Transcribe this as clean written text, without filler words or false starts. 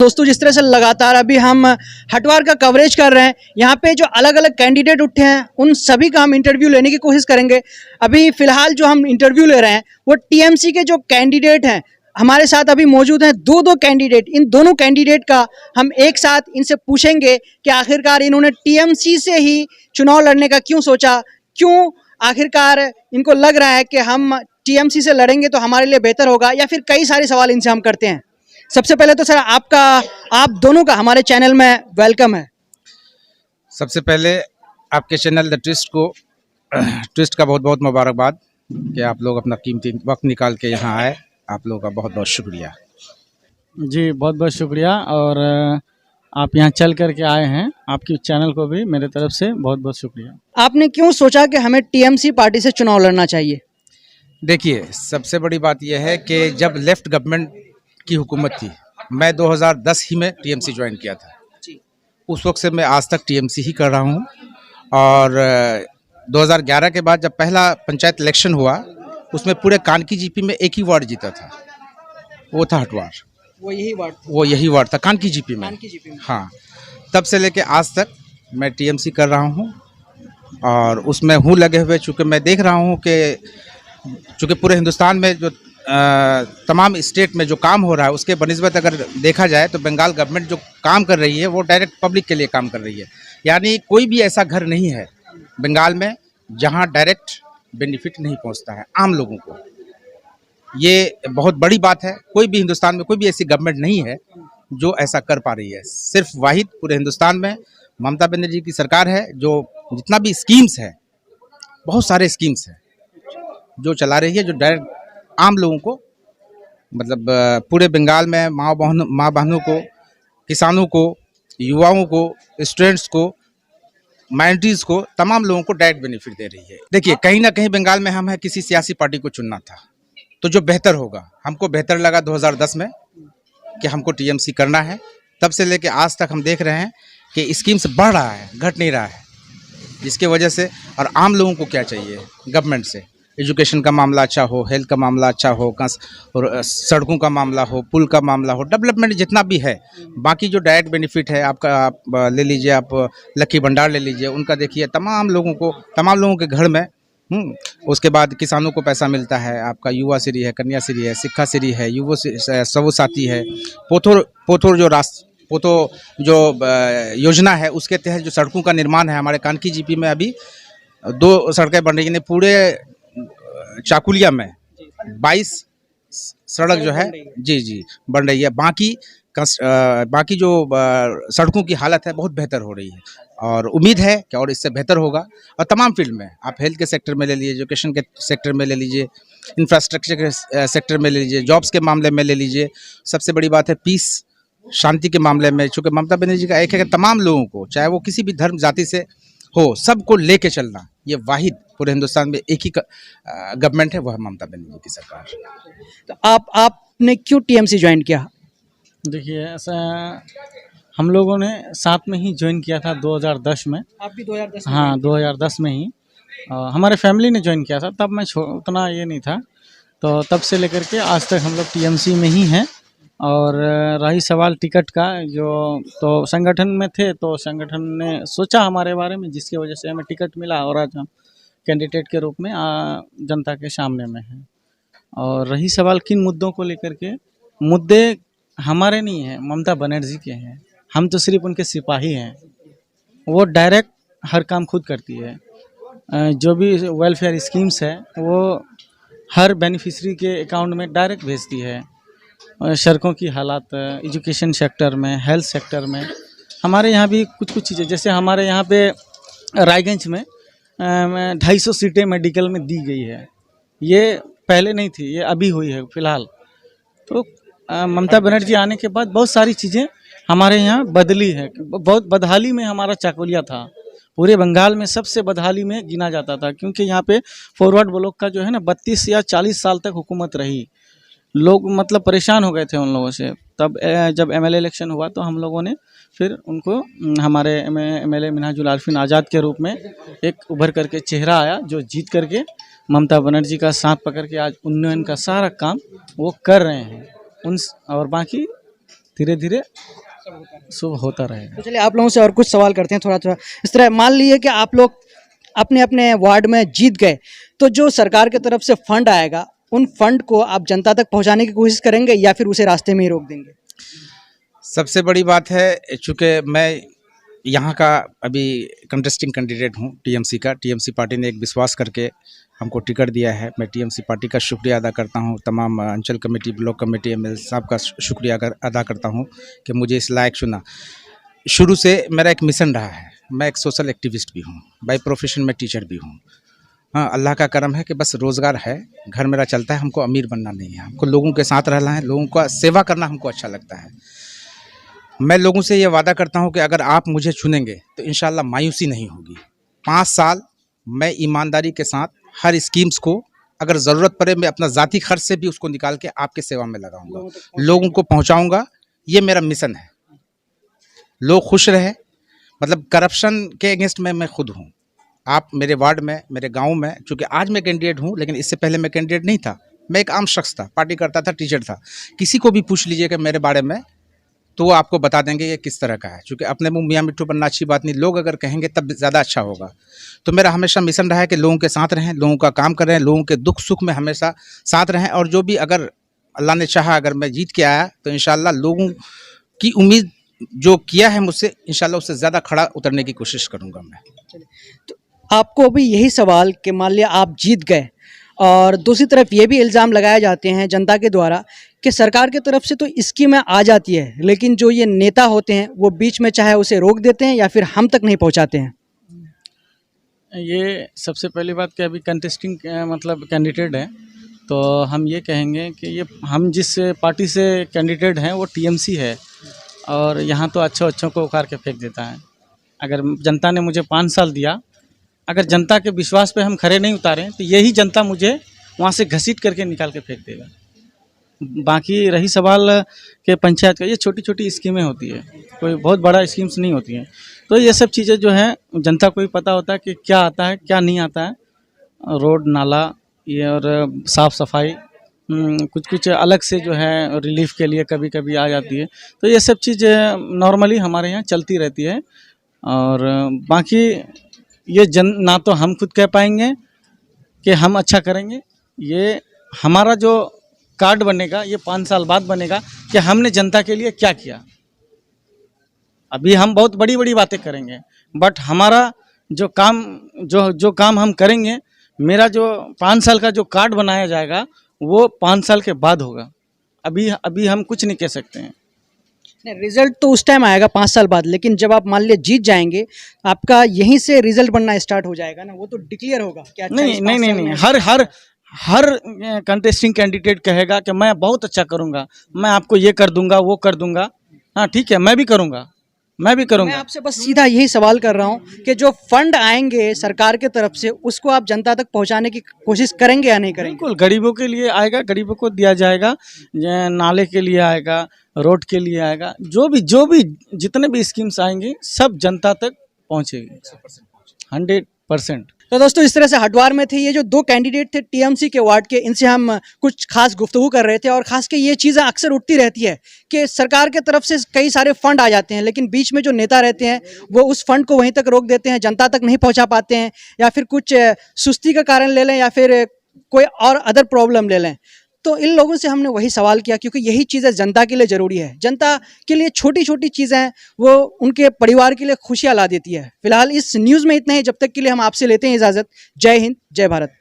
दोस्तों, जिस तरह से लगातार अभी हम हटवार का कवरेज कर रहे हैं, यहाँ पे जो अलग अलग कैंडिडेट उठे हैं उन सभी का हम इंटरव्यू लेने की कोशिश करेंगे। अभी फिलहाल जो हम इंटरव्यू ले रहे हैं वो टीएमसी के जो कैंडिडेट हैं हमारे साथ अभी मौजूद हैं। दो कैंडिडेट, इन दोनों कैंडिडेट का हम एक साथ इनसे पूछेंगे कि आखिरकार इन्होंने टीएमसी से ही चुनाव लड़ने का क्यों सोचा, क्यों आखिरकार इनको लग रहा है कि हम टीएमसी से लड़ेंगे तो हमारे लिए बेहतर होगा, या फिर कई सारे सवाल इनसे हम करते हैं। सबसे पहले तो सर आप दोनों का हमारे चैनल में वेलकम है। सबसे पहले आपके चैनल द ट्विस्ट का बहुत बहुत मुबारकबाद कि आप लोग अपना कीमती वक्त निकाल के यहाँ आए। आप लोगों का बहुत बहुत शुक्रिया। जी बहुत बहुत शुक्रिया। और आप यहाँ चल कर के आए हैं, आपकी चैनल को भी मेरे तरफ से बहुत बहुत शुक्रिया। आपने क्यों सोचा कि हमें टीएमसी पार्टी से चुनाव लड़ना चाहिए? देखिए, सबसे बड़ी बात यह है कि जब लेफ्ट गवर्नमेंट की हुकूमत थी, मैं 2010 ही में टीएमसी ज्वाइन किया था। उस वक्त से मैं आज तक टीएमसी ही कर रहा हूँ। और 2011 के बाद जब पहला पंचायत इलेक्शन हुआ, उसमें पूरे कानकी जीपी में एक ही वार्ड जीता था, वो था हटवार। वो यही वार्ड था कानकी जीपी में। हाँ, तब से लेके आज तक मैं टीएमसी कर रहा हूँ और उसमें हूँ लगे हुए। चूँकि मैं देख रहा हूँ कि चूँकि पूरे हिंदुस्तान में जो तमाम स्टेट में जो काम हो रहा है उसके बनिस्बत अगर देखा जाए तो बंगाल गवर्नमेंट जो काम कर रही है वो डायरेक्ट पब्लिक के लिए काम कर रही है। यानी कोई भी ऐसा घर नहीं है बंगाल में जहां डायरेक्ट बेनिफिट नहीं पहुंचता है आम लोगों को। ये बहुत बड़ी बात है। कोई भी हिंदुस्तान में कोई भी ऐसी गवर्नमेंट नहीं है जो ऐसा कर पा रही है। सिर्फ वाहिद पूरे हिंदुस्तान में ममता बनर्जी की सरकार है जो जितना भी स्कीम्स है, बहुत सारे स्कीम्स हैं जो चला रही है, जो डायरेक्ट आम लोगों को, मतलब पूरे बंगाल में माँ बहनों को, किसानों को, युवाओं को, स्टूडेंट्स को, माइनॉरिटीज़ को, तमाम लोगों को डायरेक्ट बेनिफिट दे रही है। देखिए, कहीं ना कहीं बंगाल में हमें किसी सियासी पार्टी को चुनना था तो जो बेहतर होगा, हमको बेहतर लगा 2010 में कि हमको टीएमसी करना है। तब से लेके आज तक हम देख रहे हैं कि स्कीम्स बढ़ रहा है, घट नहीं रहा है, जिसके वजह से। और आम लोगों को क्या चाहिए गवर्नमेंट से? एजुकेशन का मामला अच्छा हो, हेल्थ का मामला अच्छा हो, और सड़कों का मामला हो, पुल का मामला हो, डेवलपमेंट जितना भी है। बाकी जो डायरेक्ट बेनिफिट है आपका, आप ले लीजिए, आप लकी भंडार ले लीजिए, उनका देखिए तमाम लोगों के घर में। उसके बाद किसानों को पैसा मिलता है, आपका युवा श्री है, कन्या श्री है, शिक्षा श्री है, युवा सबु साथी है, पोथोर जो योजना है, उसके तहत जो सड़कों का निर्माण है हमारे कानकी जीपी में अभी 2 सड़कें बन रही हैं। पूरे चाकुलिया में 22 सड़क जो है जी बन रही है। बाकी जो सड़कों की हालत है बहुत बेहतर हो रही है और उम्मीद है कि और इससे बेहतर होगा। और तमाम फील्ड में, आप हेल्थ के सेक्टर में ले लीजिए, एजुकेशन के सेक्टर में ले लीजिए, इंफ्रास्ट्रक्चर के सेक्टर में ले लीजिए, जॉब्स के मामले में ले लीजिए। सबसे बड़ी बात है पीस, शांति के मामले में। चूँकि ममता बनर्जी का एक है कि तमाम लोगों को, चाहे वो किसी भी धर्म जाति से हो, सबको लेके चलना। ये वाहिद पूरे हिंदुस्तान में एक ही गवर्नमेंट है, वह ममता बनर्जी की सरकार। तो आपने क्यों टीएमसी ज्वाइन किया? देखिए, ऐसा हम लोगों ने साथ में ही ज्वाइन किया था 2010 में। आप भी 2010 में? हाँ, 2010 में ही हमारे फैमिली ने ज्वाइन किया था। तब मैं उतना ये नहीं था, तो तब से लेकर के आज तक हम लोग टीएमसी में ही हैं। और रही सवाल टिकट का, तो संगठन में थे तो संगठन ने सोचा हमारे बारे में, जिसकी वजह से हमें टिकट मिला और आज हम कैंडिडेट के रूप में जनता के सामने में हैं। और रही सवाल किन मुद्दों को लेकर के, मुद्दे हमारे नहीं हैं, ममता बनर्जी के हैं। हम तो सिर्फ उनके सिपाही हैं। वो डायरेक्ट हर काम खुद करती है। जो भी वेलफेयर स्कीम्स है वो हर बेनिफिशरी के अकाउंट में डायरेक्ट भेजती है। सड़कों की हालात, एजुकेशन सेक्टर में, हेल्थ सेक्टर में, हमारे यहाँ भी कुछ चीज़ें, जैसे हमारे यहाँ पे रायगंज में 250 सीटें मेडिकल में दी गई है। ये पहले नहीं थी, ये अभी हुई है फ़िलहाल। तो ममता बनर्जी आने के बाद बहुत सारी चीज़ें हमारे यहाँ बदली है। बहुत बदहाली में हमारा चाकुलिया था, पूरे बंगाल में सबसे बदहाली में गिना जाता था, क्योंकि यहाँ पे फॉरवर्ड ब्लॉक का जो है ना 32 या 40 साल तक हुकूमत रही। लोग मतलब परेशान हो गए थे उन लोगों से। तब जब एमएलए इलेक्शन हुआ तो हम लोगों ने फिर उनको, हमारे एमएलए मिन्हाजुल आरिफिन आज़ाद के रूप में एक उभर करके चेहरा आया जो जीत करके ममता बनर्जी का साथ पकड़ के आज उन्नयन का सारा काम वो कर रहे हैं। और बाकी धीरे धीरे शुभ होता रहेगा। तो चलिए आप लोगों से और कुछ सवाल करते हैं थोड़ा थोड़ा इस तरह। मान लीजिए कि आप लोग अपने अपने वार्ड में जीत गए, तो जो सरकार की तरफ से फंड आएगा उन फंड को आप जनता तक पहुंचाने की कोशिश करेंगे या फिर उसे रास्ते में ही रोक देंगे? सबसे बड़ी बात है, चूँकि मैं यहाँ का अभी कंटेस्टिंग कैंडिडेट हूँ टीएमसी का। टीएमसी पार्टी ने एक विश्वास करके हमको टिकट दिया है। मैं टीएमसी पार्टी का शुक्रिया अदा करता हूँ। तमाम अंचल कमेटी, ब्लॉक कमेटी, एमएल साहब का शुक्रिया अदा करता हूँ कि मुझे इस लायक चुना। शुरू से मेरा एक मिशन रहा है। मैं एक सोशल एक्टिविस्ट भी हूँ, बाय प्रोफेशन में टीचर भी हूँ। हाँ, अल्लाह का करम है कि बस रोज़गार है, घर मेरा चलता है। हमको अमीर बनना नहीं है, हमको लोगों के साथ रहना है, लोगों का सेवा करना हमको अच्छा लगता है। मैं लोगों से ये वादा करता हूँ कि अगर आप मुझे चुनेंगे तो इंशाल्लाह मायूसी नहीं होगी। 5 साल मैं ईमानदारी के साथ हर स्कीम्स को, अगर ज़रूरत पड़े मैं अपना ज़ाती खर्च से भी उसको निकाल के आपके सेवा में लगाऊंगा, लोगों को पहुँचाऊँगा। ये मेरा मिशन है। लोग खुश रहे, मतलब करप्शन के अगेंस्ट में मैं खुद हूँ। आप मेरे वार्ड में, मेरे गांव में, चूँकि आज मैं कैंडिडेट हूँ, लेकिन इससे पहले मैं कैंडिडेट नहीं था। मैं एक आम शख्स था, पार्टी करता था, टीचर था। किसी को भी पूछ लीजिएगा मेरे बारे में तो वो आपको बता देंगे ये किस तरह का है। चूँकि अपने मुँह मियाँ मिट्ठू बनना अच्छी बात नहीं, लोग अगर कहेंगे तब ज़्यादा अच्छा होगा। तो मेरा हमेशा मिशन रहा है कि लोगों के साथ रहें, लोगों का काम करें, लोगों के दुख सुख में हमेशा साथ रहें। और जो भी अगर अल्लाह ने चाहा अगर मैं जीत के आया तो इंशाल्लाह लोगों की उम्मीद जो किया है मुझसे, इंशाल्लाह उससे ज़्यादा खड़ा उतरने की कोशिश करूँगा मैं। तो आपको अभी यही सवाल कि मान लिया आप जीत गए और दूसरी तरफ ये भी इल्ज़ाम लगाए जाते हैं जनता के द्वारा कि सरकार की तरफ से तो स्कीमें आ जाती है, लेकिन जो ये नेता होते हैं वो बीच में चाहे उसे रोक देते हैं या फिर हम तक नहीं पहुंचाते हैं। ये सबसे पहली बात कि अभी कंटेस्टिंग मतलब कैंडिडेट है, तो हम ये कहेंगे कि ये हम जिस पार्टी से कैंडिडेट हैं वो टीएमसी है, और यहाँ तो अच्छों को उखाड़ के फेंक देता है। अगर जनता ने मुझे 5 साल दिया, अगर जनता के विश्वास पे हम खरे नहीं उतारें तो यही जनता मुझे वहाँ से घसीट करके निकाल के फेंक देगा। बाकी रही सवाल के पंचायत का, ये छोटी छोटी स्कीमें होती है, कोई बहुत बड़ा स्कीम्स नहीं होती हैं। तो ये सब चीज़ें जो हैं जनता को ही पता होता है कि क्या आता है क्या नहीं आता है। रोड नाला ये और साफ़ सफाई कुछ अलग से जो है रिलीफ के लिए कभी कभी आ जाती है। तो ये सब चीज़ें नॉर्मली हमारे यहाँ चलती रहती है। और बाकी ये ना तो हम खुद कह पाएंगे कि हम अच्छा करेंगे, ये हमारा जो कार्ड बनेगा ये 5 साल बाद बनेगा कि हमने जनता के लिए क्या किया। अभी हम बहुत बड़ी बड़ी बातें करेंगे, बट हमारा जो काम हम करेंगे, मेरा जो 5 साल का जो कार्ड बनाया जाएगा वो 5 साल के बाद होगा। अभी हम कुछ नहीं कह सकते हैं। रिजल्ट तो उस टाइम आएगा 5 साल बाद, लेकिन जब आप मान लिया जीत जाएंगे आपका यहीं से रिजल्ट बनना स्टार्ट हो जाएगा ना, वो तो डिक्लेयर होगा क्या? नहीं, हर कंटेस्टिंग कैंडिडेट कहेगा कि मैं बहुत अच्छा करूंगा, मैं आपको ये कर दूंगा वो कर दूंगा। हाँ ठीक है, मैं भी करूंगा। मैं आपसे बस सीधा यही सवाल कर रहा हूँ कि जो फंड आएंगे सरकार की तरफ से उसको आप जनता तक पहुँचाने की कोशिश करेंगे या नहीं करेंगे? बिल्कुल, गरीबों के लिए आएगा, गरीबों को दिया जाएगा, नाले के लिए आएगा, रोड के लिए आएगा, जो भी जितने भी स्कीम्स आएंगी सब जनता तक पहुँचेगी 100%। तो दोस्तों इस तरह से हटवार में थे ये जो 2 कैंडिडेट थे टीएमसी के वार्ड के, इनसे हम कुछ खास गुफ्तगू कर रहे थे। और खास के ये चीज़ें अक्सर उठती रहती है कि सरकार की तरफ से कई सारे फंड आ जाते हैं, लेकिन बीच में जो नेता रहते हैं वो उस फंड को वहीं तक रोक देते हैं, जनता तक नहीं पहुंचा पाते हैं, या फिर कुछ सुस्ती का कारण ले लें या फिर कोई और अदर प्रॉब्लम ले लें। तो इन लोगों से हमने वही सवाल किया, क्योंकि यही चीज़ें जनता के लिए ज़रूरी है। जनता के लिए छोटी छोटी चीज़ें वो उनके परिवार के लिए खुशियाँ ला देती है। फिलहाल इस न्यूज़ में इतना ही। जब तक के लिए हम आपसे लेते हैं इजाज़त। जय हिंद, जय भारत।